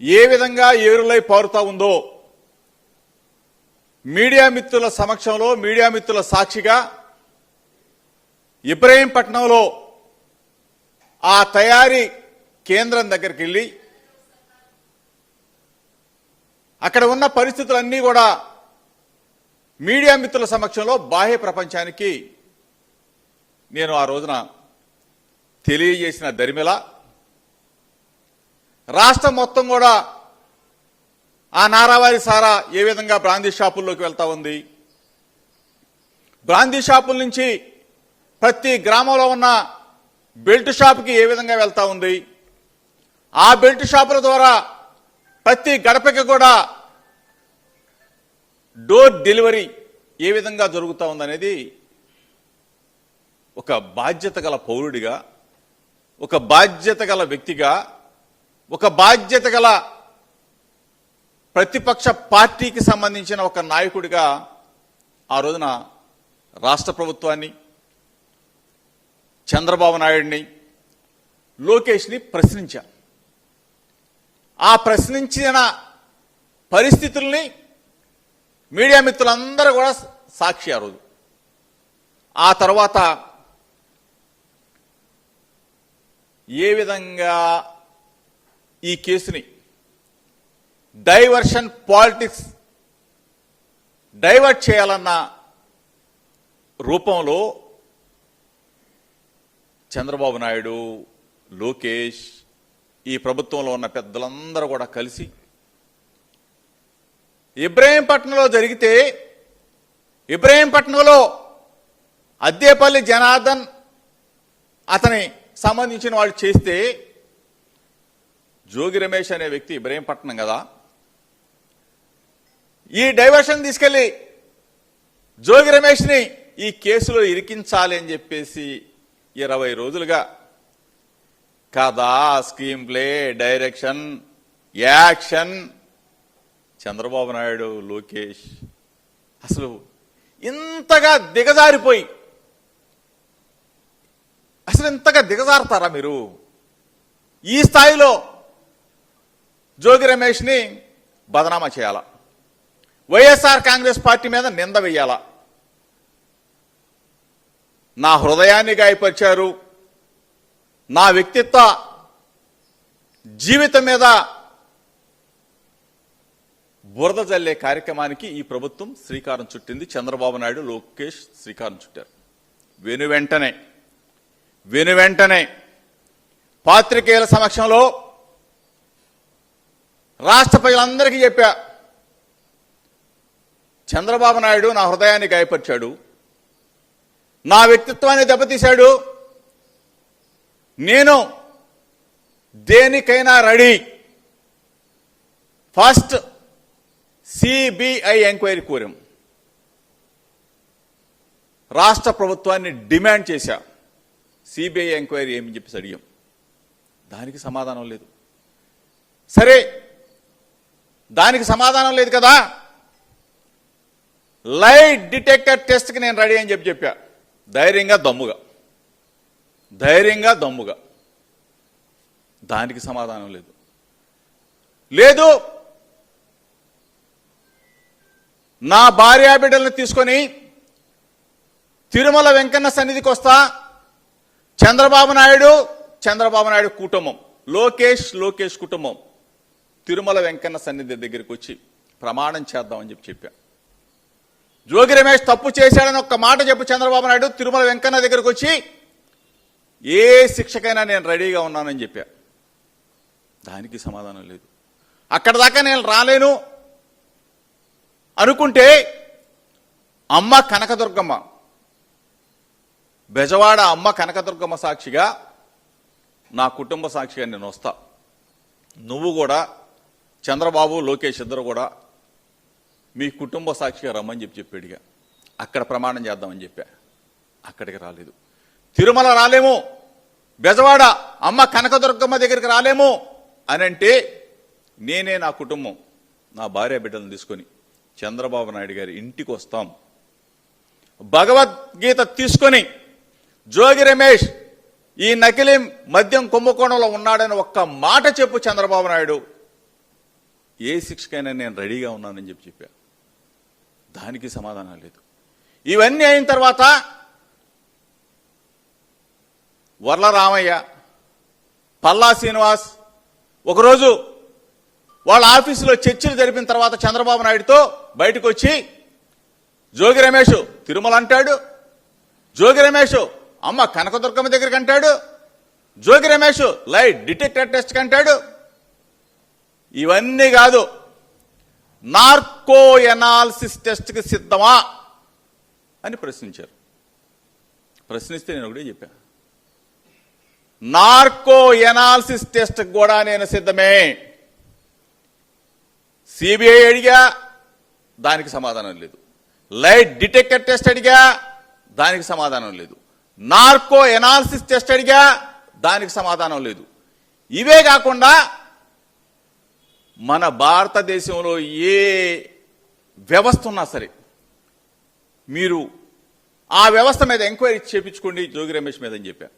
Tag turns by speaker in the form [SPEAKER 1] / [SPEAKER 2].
[SPEAKER 1] ఏ విధంగా ఏరులై పారుతా ఉందో మీడియా మిత్రుల సమక్షంలో మీడియా మిత్రుల సాక్షిగా ఇబ్రహీంపట్నంలో ఆ తయారీ కేంద్రం దగ్గరికి వెళ్ళి అక్కడ ఉన్న పరిస్థితులన్నీ కూడా మీడియా మిత్రుల సమక్షంలో బాహ్య ప్రపంచానికి నేను ఆ రోజున తెలియజేసిన దరిమిల రాష్ట్రం మొత్తం కూడా ఆ నారావారి సారా ఏ విధంగా బ్రాందీ షాపుల్లోకి వెళ్తా ఉంది, బ్రాందీ షాపుల నుంచి ప్రతి గ్రామంలో ఉన్న బెల్ట్ షాప్కి ఏ విధంగా వెళ్తా ఉంది, ఆ బెల్ట్ షాపుల ద్వారా ప్రతి గడపకి కూడా డోర్ డెలివరీ ఏ విధంగా జరుగుతూ ఉందనేది ఒక బాధ్యత గల పౌరుడిగా, ఒక బాధ్యత గల వ్యక్తిగా, ఒక బాధ్యత గల ప్రతిపక్ష పార్టీకి సంబంధించిన ఒక నాయకుడిగా ఆ రోజున రాష్ట్ర ప్రభుత్వాన్ని, చంద్రబాబు నాయుడిని, లోకేష్ని ప్రశ్నించా. ఆ ప్రశ్నించిన పరిస్థితుల్ని మీడియా మిత్రులందరూ కూడా సాక్షి ఆ రోజు. ఆ తర్వాత ఏ విధంగా ఈ కేసుని డైవర్షన్ పాలిటిక్స్ డైవర్ట్ చేయాలన్న రూపంలో చంద్రబాబు నాయుడు, లోకేష్, ఈ ప్రభుత్వంలో ఉన్న పెద్దలందరూ కూడా కలిసి ఇబ్రహీంపట్నంలో జరిగితే ఇబ్రహీంపట్నంలో అద్దేపల్లి జనార్దన్ అతని సంబంధించిన వాళ్ళు చేస్తే జోగి రమేష్ అనే వ్యక్తి ఇబ్రహీంపట్నం కదా, ఈ డైవర్షన్ తీసుకెళ్లి జోగి రమేష్ని ఈ కేసులో ఇరికించాలి అని చెప్పేసి 20 రోజులుగా కథ, screen play, direction, action Chandrababu Naidu, Lokesh అసలు ఇంతగా దిగజారిపోయి అసలు ఇంతగా దిగజారుతారా మీరు? ఈ స్థాయిలో జోగి రమేష్ని బదనామా చేయాలా, వైఎస్ఆర్ కాంగ్రెస్ పార్టీ మీద నింద వెయ్యాలా? నా హృదయాన్ని గాయపరిచారు, నా వ్యక్తిత్వ జీవితం మీద బురద జల్లే కార్యక్రమానికి ఈ ప్రభుత్వం శ్రీకారం చుట్టింది. చంద్రబాబు నాయుడు, లోకేష్ శ్రీకారం చుట్టారు. వెను వెంటనే పాత్రికేయుల సమక్షంలో రాష్ట్ర ప్రజలందరికీ చెప్పా, చంద్రబాబు నాయుడు నా హృదయాన్ని గాయపరిచాడు, నా వ్యక్తిత్వాన్ని దెబ్బతీశాడు, నేను దేనికైనా రెడీ. ఫస్ట్ సిబిఐ ఎంక్వైరీ కోరాం, రాష్ట్ర ప్రభుత్వాన్ని డిమాండ్ చేశా. సిబిఐ ఎంక్వైరీ ఏమని చెప్పేసి అడిగాం, దానికి సమాధానం లేదు. సరే, దానికి సమాధానం లేదు కదా, లైట్ డిటెక్టర్ టెస్ట్కి నేను రెడీ అని చెప్పా. ధైర్యంగా దమ్ముగా దానికి సమాధానం లేదు. నా భార్యాబిడ్డలను తీసుకొని తిరుమల వెంకన్న సన్నిధికి వస్తా, చంద్రబాబు నాయుడు కుటుంబం, లోకేష్ కుటుంబం తిరుమల వెంకన్న సన్నిధి దగ్గరికి వచ్చి ప్రమాణం చేద్దామని చెప్పా. జోగి రమేష్ తప్పు చేశాడని ఒక్క మాట చెప్పు చంద్రబాబు నాయుడు, తిరుమల వెంకన్న దగ్గరికి వచ్చి ఏ శిక్షకైనా నేను రెడీగా ఉన్నానని చెప్పా. దానికి సమాధానం లేదు. అక్కడ దాకా నేను రాలేను అనుకుంటే అమ్మ కనకదుర్గమ్మ, బెజవాడ అమ్మ కనకదుర్గమ్మ సాక్షిగా, నా కుటుంబ సాక్షిగా నేను వస్తా, నువ్వు కూడా చంద్రబాబు, లోకేష్ ఇద్దరు కూడా మీ కుటుంబ సాక్షిగా రమ్మని చెప్పాడుగా. అక్కడ ప్రమాణం చేద్దామని చెప్పా. అక్కడికి రాలేదు. తిరుమల రాలేము, బెజవాడ అమ్మ కనకదుర్గమ్మ దగ్గరికి రాలేము అని అంటే నేనే నా కుటుంబం, నా భార్య బిడ్డలను తీసుకొని చంద్రబాబు నాయుడు గారి ఇంటికి వస్తాం. భగవద్గీత తీసుకొని జోగి రమేష్ ఈ నకిలీ మద్యం కుంభకోణంలో ఉన్నాడని ఒక్క మాట చెప్పు చంద్రబాబు నాయుడు, ఏ శిక్షకైనా నేను రెడీగా ఉన్నానని చెప్పా. దానికి సమాధానం లేదు. ఇవన్నీ అయిన తర్వాత వర్ల రామయ్య, పల్లా శ్రీనివాస్ ఒకరోజు వాళ్ళ ఆఫీసులో చర్చలు జరిపిన తర్వాత చంద్రబాబు నాయుడుతో బయటకు వచ్చి జోగి రమేష్ తిరుమల అంటాడు, జోగి రమేష్ అమ్మ కనకదుర్గమ్మ దగ్గరికి అంటాడు, Jogi Ramesh light detector test అంటాడు. ఇవన్నీ కాదు, నార్కో ఎనాలిసిస్ టెస్ట్కి సిద్ధమా అని ప్రశ్నించారు. ప్రశ్నిస్తే నేను ఒకటే చెప్పా, నార్కో ఎనాలిసిస్ టెస్ట్ కూడా నేను సిద్ధమే. సిబిఐ అడిగా, దానికి సమాధానం లేదు. లైట్ డిటెక్టర్ టెస్ట్ అడిగా, దానికి సమాధానం లేదు. నార్కో ఎనాలిసిస్ టెస్ట్ అడిగా, దానికి సమాధానం లేదు. ఇవే కాకుండా మన భారతదేశంలో ఏ వ్యవస్థ ఉన్నా సరే మీరు ఆ వ్యవస్థ మీద ఎంక్వైరీ చేయించుకోండి జోగి రమేష్ మీద అని చెప్పా.